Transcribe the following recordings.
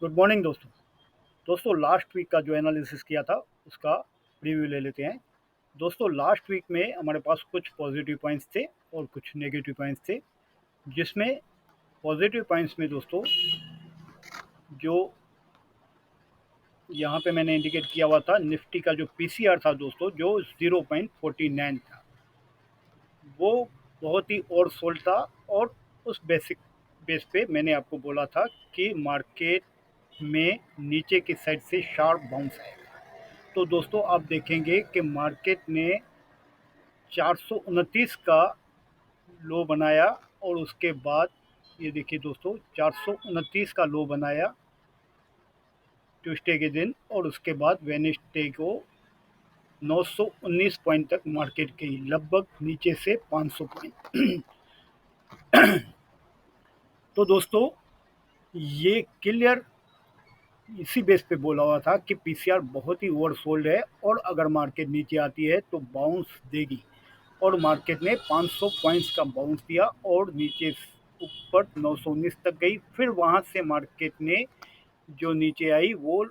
Good morning दोस्तों। Last week का जो एनालिसिस किया था उसका रिव्यू ले लेते हैं। दोस्तों लास्ट वीक में हमारे पास कुछ पॉजिटिव पॉइंट्स थे और कुछ नेगेटिव पॉइंट्स थे, जिसमें पॉजिटिव पॉइंट्स में दोस्तों जो यहाँ पे मैंने इंडिकेट किया हुआ था, निफ्टी का जो पीसीआर था दोस्तों, जो 0.49 था, वो बहुत ही ओवर सोल्ड था। और उस बेस पे मैंने आपको बोला था कि मार्केट में नीचे की साइड से शार्प बाउंस आएगा। तो दोस्तों आप देखेंगे कि मार्केट ने 429 का लो बनाया और उसके बाद ये देखिए दोस्तों 429 का लो बनाया ट्यूसडे के दिन, और उसके बाद वेडनेसडे को 919 पॉइंट तक मार्केट गई, लगभग नीचे से 500 पॉइंट। तो दोस्तों ये क्लियर इसी बेस पे बोला हुआ था कि पीसीआर बहुत ही ओवरसोल्ड है और अगर मार्केट नीचे आती है तो बाउंस देगी। और मार्केट ने 500 पॉइंट्स का बाउंस दिया और नीचे ऊपर 919 तक गई। फिर वहां से मार्केट ने जो नीचे आई वो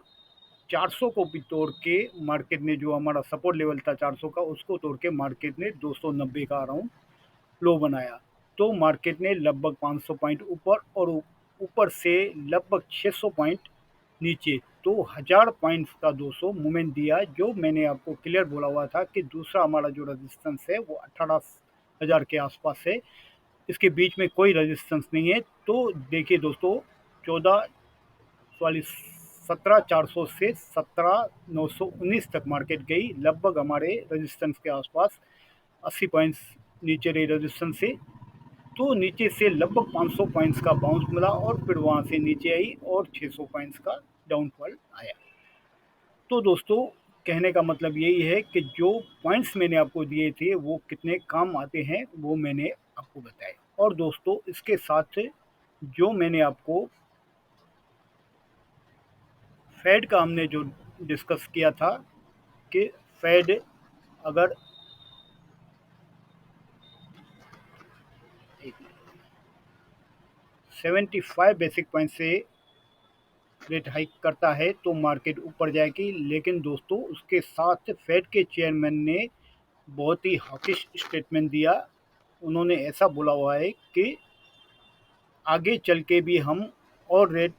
400 को भी तोड़ के मार्केट ने, जो हमारा सपोर्ट लेवल था 400 का, उसको तोड़ के मार्केट ने 290 का अराउंड लो बनाया। तो मार्केट ने लगभग 500 पॉइंट ऊपर और ऊपर से लगभग 600 पॉइंट नीचे, तो 1000 पॉइंट्स का 200 मूवमेंट दिया। जो मैंने आपको क्लियर बोला हुआ था कि दूसरा हमारा जो रेजिस्टेंस है वो 18,000 के आसपास है, इसके बीच में कोई रेजिस्टेंस नहीं है। तो देखिए दोस्तों 14 सॉरी 17,400 से 17,919 तक मार्केट गई, लगभग हमारे रेजिस्टेंस के आसपास 80 पॉइंट्स नीचे रही रेजिस्टेंस से। तो नीचे से लगभग 500 पॉइंट्स का बाउंस मिला और फिर वहां से नीचे आई और 600 पॉइंट्स का डाउनफॉल आया। तो दोस्तों कहने का मतलब यही है कि जो पॉइंट्स मैंने आपको दिए थे वो कितने काम आते हैं वो मैंने आपको बताया। और दोस्तों इसके साथ जो मैंने आपको फेड का हमने जो डिस्कस किया था कि फेड अगर 75 बेसिक पॉइंट से रेट हाइक करता है तो मार्केट ऊपर जाएगी। लेकिन दोस्तों उसके साथ फेड के चेयरमैन ने बहुत ही हॉकिश स्टेटमेंट दिया। उन्होंने ऐसा बोला हुआ है कि आगे चल के भी हम और रेट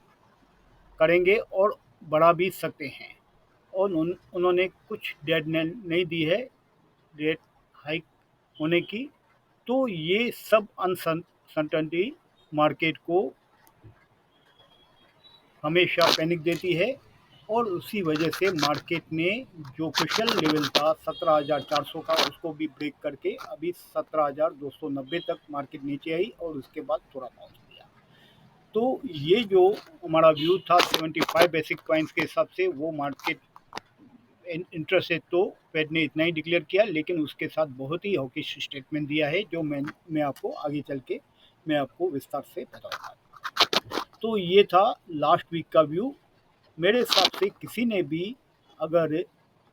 करेंगे और बढ़ा भी सकते हैं। और उन्होंने कुछ डेडलाइन नहीं दी है रेट हाइक होने की। तो ये सब अनसर्टेनिटी मार्केट को हमेशा पैनिक देती है और उसी वजह से मार्केट ने जो क्रिटिकल लेवल था 17,400 का, उसको भी ब्रेक करके अभी 17,290 तक मार्केट नीचे आई और उसके बाद थोड़ा बाउंस दिया। तो ये जो हमारा व्यू था 75 बेसिक पॉइंट्स के हिसाब से, वो मार्केट इंटरेस्ट है तो फेड ने इतना ही डिक्लेयर किया, लेकिन उसके साथ बहुत ही हॉकिश स्टेटमेंट दिया है जो मैं आपको आगे चल के मैं आपको विस्तार से बताऊंगा। तो ये था लास्ट वीक का व्यू। मेरे हिसाब से किसी ने भी अगर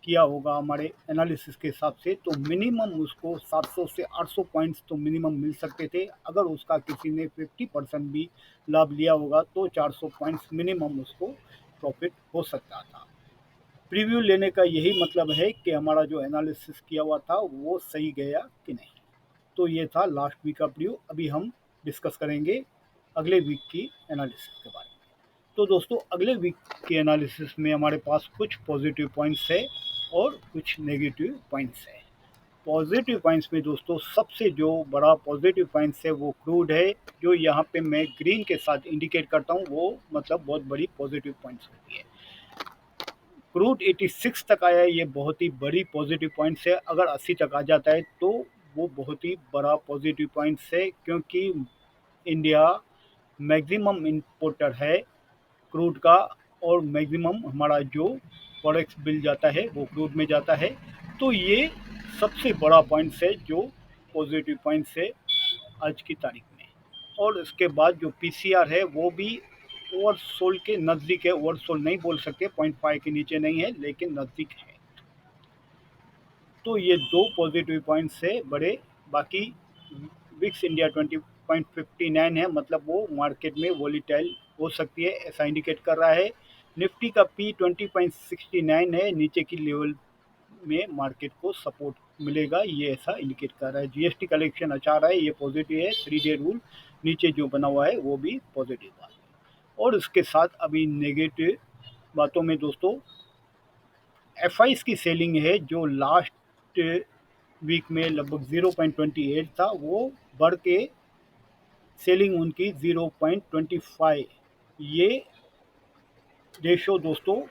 किया होगा हमारे एनालिसिस के हिसाब से तो मिनिमम उसको 700 से 800 पॉइंट्स तो मिनिमम मिल सकते थे। अगर उसका किसी ने 50% भी लाभ लिया होगा तो 400 पॉइंट्स मिनिमम उसको प्रॉफिट हो सकता था। प्रीव्यू लेने का यही मतलब है कि हमारा जो एनालिसिस किया हुआ था वो सही गया कि नहीं। तो ये था लास्ट वीक का प्रीव्यू। अभी हम डिस्कस करेंगे अगले वीक की एनालिसिस के बारे में। तो दोस्तों अगले वीक के एनालिसिस में हमारे पास कुछ पॉजिटिव पॉइंट्स है और कुछ नेगेटिव पॉइंट्स है। पॉजिटिव पॉइंट्स में दोस्तों सबसे जो बड़ा पॉजिटिव पॉइंट्स है वो क्रूड है, जो यहाँ पे मैं ग्रीन के साथ इंडिकेट करता हूँ, वो मतलब बहुत बड़ी पॉजिटिव पॉइंट्स होती है। क्रूड 86 तक आया है, ये बहुत ही बड़ी पॉजिटिव पॉइंट्स है। अगर 80 तक आ जाता है तो वो बहुत ही बड़ा पॉजिटिव पॉइंट्स है, क्योंकि इंडिया मैक्सिमम इंपोर्टर है क्रूड का और मैक्सिमम हमारा जो फॉरेक्स बिल जाता है वो क्रूड में जाता है। तो ये सबसे बड़ा पॉइंट्स है जो पॉजिटिव पॉइंट्स है आज की तारीख में। और इसके बाद जो पीसीआर है वो भी ओवरसोल्ड के नज़दीक है। ओवरसोल्ड नहीं बोल सकते, 0.5 के नीचे नहीं है लेकिन नज़दीक है। तो ये दो पॉजिटिव पॉइंट्स है बड़े। बाकी विक्स इंडिया 20.59 है, मतलब वो मार्केट में वॉलीटाइल हो सकती है, ऐसा इंडिकेट कर रहा है। निफ्टी का पी 20.69 है, नीचे की लेवल में मार्केट को सपोर्ट मिलेगा, ये ऐसा इंडिकेट कर रहा है। जीएसटी कलेक्शन अच्छा रहा है, ये पॉजिटिव है। 3 डे रूल नीचे जो बना हुआ है वो भी पॉजिटिव बात है। और उसके साथ अभी नेगेटिव बातों में दोस्तों एफ की सेलिंग है, जो लास्ट वीक में लगभग 0.28 था, वो बढ़ के सेलिंग उनकी 0.25। ये रेशो दोस्तों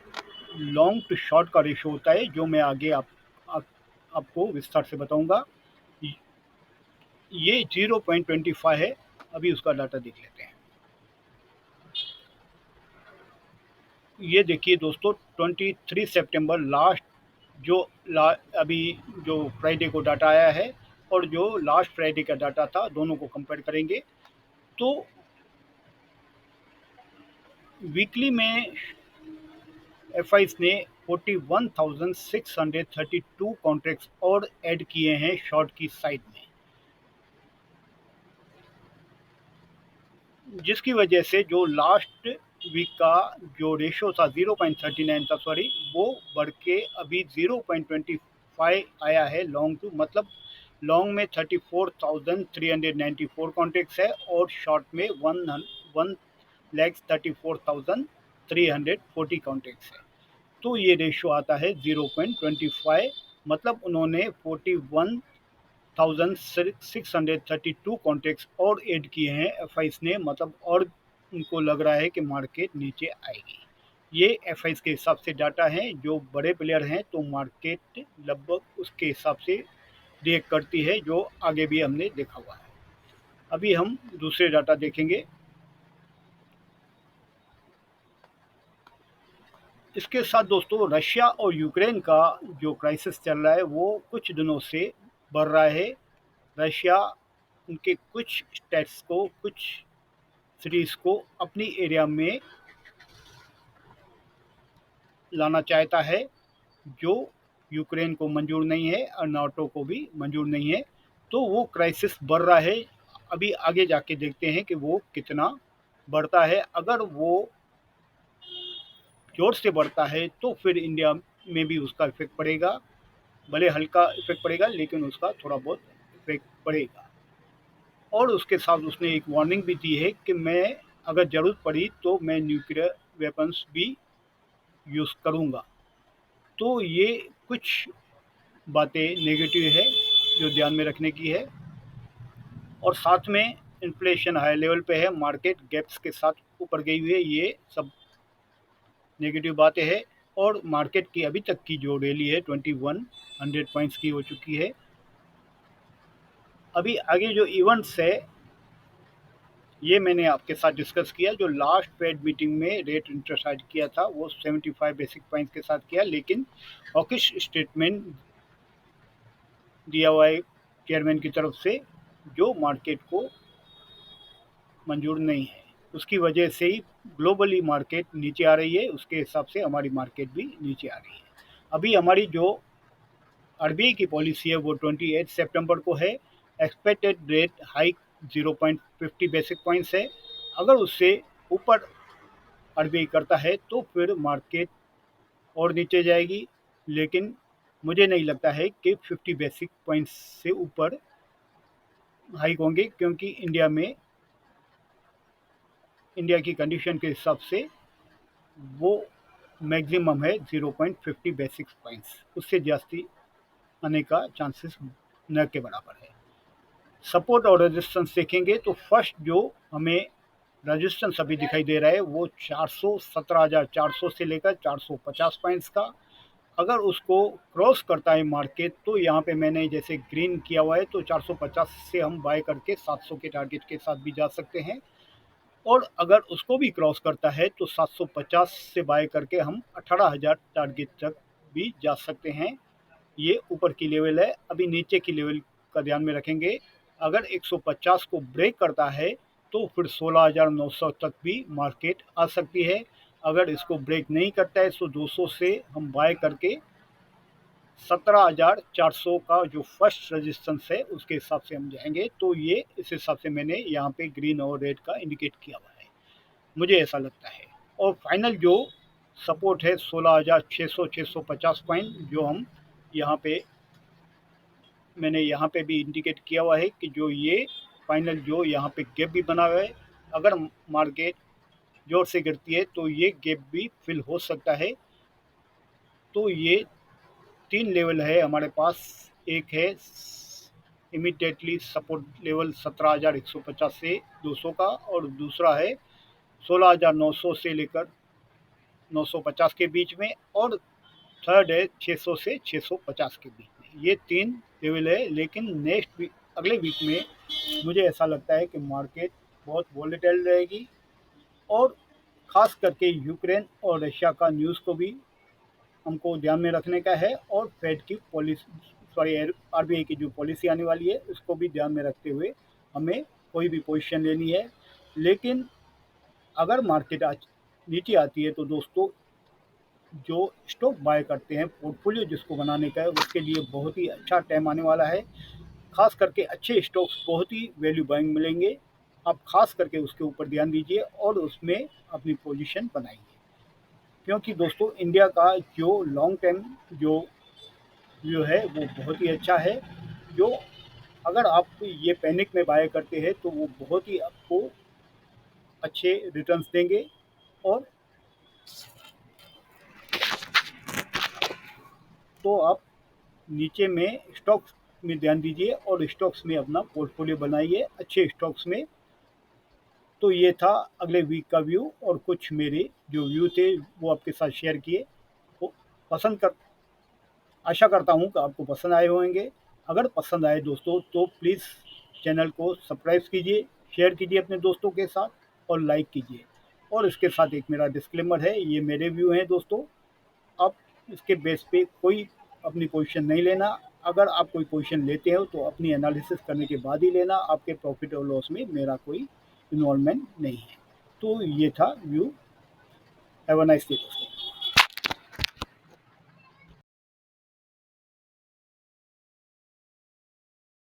लॉन्ग टू शॉर्ट का रेशो होता है, जो मैं आगे आपको विस्तार से बताऊंगा। ये 0.25 है। अभी उसका डाटा देख लेते हैं। ये देखिए दोस्तों 23 सितंबर लास्ट जो अभी जो फ्राइडे को डाटा आया है और जो लास्ट फ्राइडे का डाटा था, दोनों को कंपेयर करेंगे तो वीकली में एफ ने 41,632 कॉन्ट्रैक्ट्स और ऐड किए हैं शॉर्ट की साइड में, जिसकी वजह से जो लास्ट वीक का जो रेशो था 0.39 था, सॉरी, वो बढ़ के अभी 0.25 आया है लॉन्ग टू, मतलब लॉन्ग में 34,394 कॉन्ट्रैक्ट्स है और शॉर्ट में 1,34,340 कॉन्ट्रैक्ट्स है। तो ये रेशो आता है 0.25, मतलब उन्होंने 41,632 कॉन्ट्रैक्ट्स और ऐड किए हैं एफ ने, मतलब और उनको लग रहा है कि मार्केट नीचे आएगी। ये एफ के हिसाब से डाटा है, जो बड़े प्लेयर हैं तो मार्केट लगभग उसके हिसाब से रिएक्ट करती है, जो आगे भी हमने देखा हुआ है। अभी हम दूसरे डाटा देखेंगे। इसके साथ दोस्तों रशिया और यूक्रेन का जो क्राइसिस चल रहा है वो कुछ दिनों से बढ़ रहा है। रशिया उनके कुछ स्टेट्स को, कुछ सिटीज़ को अपनी एरिया में लाना चाहता है, जो यूक्रेन को मंजूर नहीं है और नाटो को भी मंजूर नहीं है। तो वो क्राइसिस बढ़ रहा है। अभी आगे जाके देखते हैं कि वो कितना बढ़ता है। अगर वो जोर से बढ़ता है तो फिर इंडिया में भी उसका इफेक्ट पड़ेगा, भले हल्का इफेक्ट पड़ेगा लेकिन उसका थोड़ा बहुत इफेक्ट पड़ेगा। और उसके साथ उसने एक वार्निंग भी दी है कि मैं अगर ज़रूरत पड़ी तो मैं न्यूक्लियर वेपन्स भी यूज़ करूँगा। तो ये कुछ बातें नेगेटिव है जो ध्यान में रखने की है। और साथ में इन्फ्लेशन हाई लेवल पे है, मार्केट गैप्स के साथ ऊपर गई हुई है, ये सब नेगेटिव बातें हैं। और मार्केट की अभी तक की जो रैली है 2100 पॉइंट्स की हो चुकी है। अभी आगे जो इवेंट्स है ये मैंने आपके साथ डिस्कस किया। जो लास्ट फेड मीटिंग में रेट इंटरेस्ट हाइक किया था वो 75 बेसिक पॉइंट्स के साथ किया, लेकिन हॉकिश स्टेटमेंट दिया हुआ है चेयरमैन की तरफ से, जो मार्केट को मंजूर नहीं है। उसकी वजह से ही ग्लोबली मार्केट नीचे आ रही है, उसके हिसाब से हमारी मार्केट भी नीचे आ रही है। अभी हमारी जो आरबीआई की पॉलिसी है वो 28 सितंबर को है। Expected rate hike 0.50 basic points है। अगर उससे ऊपर आरबीआई करता है तो फिर मार्केट और नीचे जाएगी, लेकिन मुझे नहीं लगता है कि 50 बेसिक पॉइंट्स से ऊपर हाइक होंगे, क्योंकि इंडिया की कंडीशन के हिसाब से वो मैक्सिमम है 0.50 बेसिक पॉइंट्स, उससे जास्ती आने का चांसेस न के बराबर है। सपोर्ट और रेजिस्टेंस देखेंगे तो फर्स्ट जो हमें रेजिस्टेंस अभी दिखाई दे रहा है वो 17,400 से लेकर 450 पॉइंट्स का। अगर उसको क्रॉस करता है मार्केट तो यहाँ पे मैंने जैसे ग्रीन किया हुआ है, तो 450 से हम बाय करके 700 के टारगेट के साथ भी जा सकते हैं। और अगर उसको भी क्रॉस करता है तो 750 से बाय करके हम 18,000 टारगेट तक भी जा सकते हैं। ये ऊपर की लेवल है। अभी नीचे की लेवल का ध्यान में रखेंगे। अगर 150 को ब्रेक करता है तो फिर 16,900 तक भी मार्केट आ सकती है। अगर इसको ब्रेक नहीं करता है तो 200 से हम बाय करके 17,400 का जो फर्स्ट रेजिस्टेंस है उसके हिसाब से हम जाएंगे। तो ये इस हिसाब से मैंने यहाँ पे ग्रीन और रेड का इंडिकेट किया हुआ है, मुझे ऐसा लगता है। और फाइनल जो सपोर्ट है 16,600 650 पॉइंट, जो हम यहाँ पे मैंने यहाँ पे भी इंडिकेट किया हुआ है कि जो ये फाइनल जो यहाँ पे गैप भी बना हुआ है, अगर मार्केट जोर से गिरती है तो ये गैप भी फिल हो सकता है। तो ये 3 लेवल है हमारे पास। एक है इमीडिएटली सपोर्ट लेवल 17,150 से 200 का, और दूसरा है 16,900 से लेकर 950 के बीच में, और थर्ड है 600 से 650 के बीच में। ये 3 लेवल है। लेकिन नेक्स्ट वीक, अगले वीक में मुझे ऐसा लगता है कि मार्केट बहुत वॉलेटाइल रहेगी, और ख़ास करके यूक्रेन और रशिया का न्यूज़ को भी हमको ध्यान में रखने का है, और फेड की पॉलिसी, सॉरी, आरबीआई की जो पॉलिसी आने वाली है उसको भी ध्यान में रखते हुए हमें कोई भी पोजीशन लेनी है। लेकिन अगर मार्केट आज नीचे आती है तो दोस्तों, जो स्टॉक बाय करते हैं, पोर्टफोलियो जिसको बनाने का है, उसके लिए बहुत ही अच्छा टाइम आने वाला है। खास करके अच्छे स्टॉक्स बहुत ही वैल्यू बाइंग मिलेंगे। आप खास करके उसके ऊपर ध्यान दीजिए और उसमें अपनी पोजीशन बनाइए, क्योंकि दोस्तों इंडिया का जो लॉन्ग टर्म जो व्यू है वो बहुत ही अच्छा है। जो अगर आप ये पैनिक में बाय करते हैं तो वो बहुत ही आपको अच्छे रिटर्न्स देंगे। और तो आप नीचे में स्टॉक्स में ध्यान दीजिए और स्टॉक्स में अपना पोर्टफोलियो बनाइए अच्छे स्टॉक्स में। तो ये था अगले वीक का व्यू, और कुछ मेरे जो व्यू थे वो आपके साथ शेयर किए। वो पसंद कर आशा करता हूँ कि आपको पसंद आए होंगे। अगर पसंद आए दोस्तों तो प्लीज़ चैनल को सब्सक्राइब कीजिए, शेयर कीजिए अपने दोस्तों के साथ, और लाइक कीजिए। और इसके साथ एक मेरा डिस्क्लेमर है, ये मेरे व्यू हैं दोस्तों, आप इसके बेस पे कोई अपनी पोजीशन नहीं लेना। अगर आप कोई पोजीशन लेते हो तो अपनी एनालिसिस करने के बाद ही लेना। आपके प्रॉफिट और लॉस में मेरा कोई इन्वॉल्वमेंट नहीं है। तो ये था view. Have a nice day दोस्तों।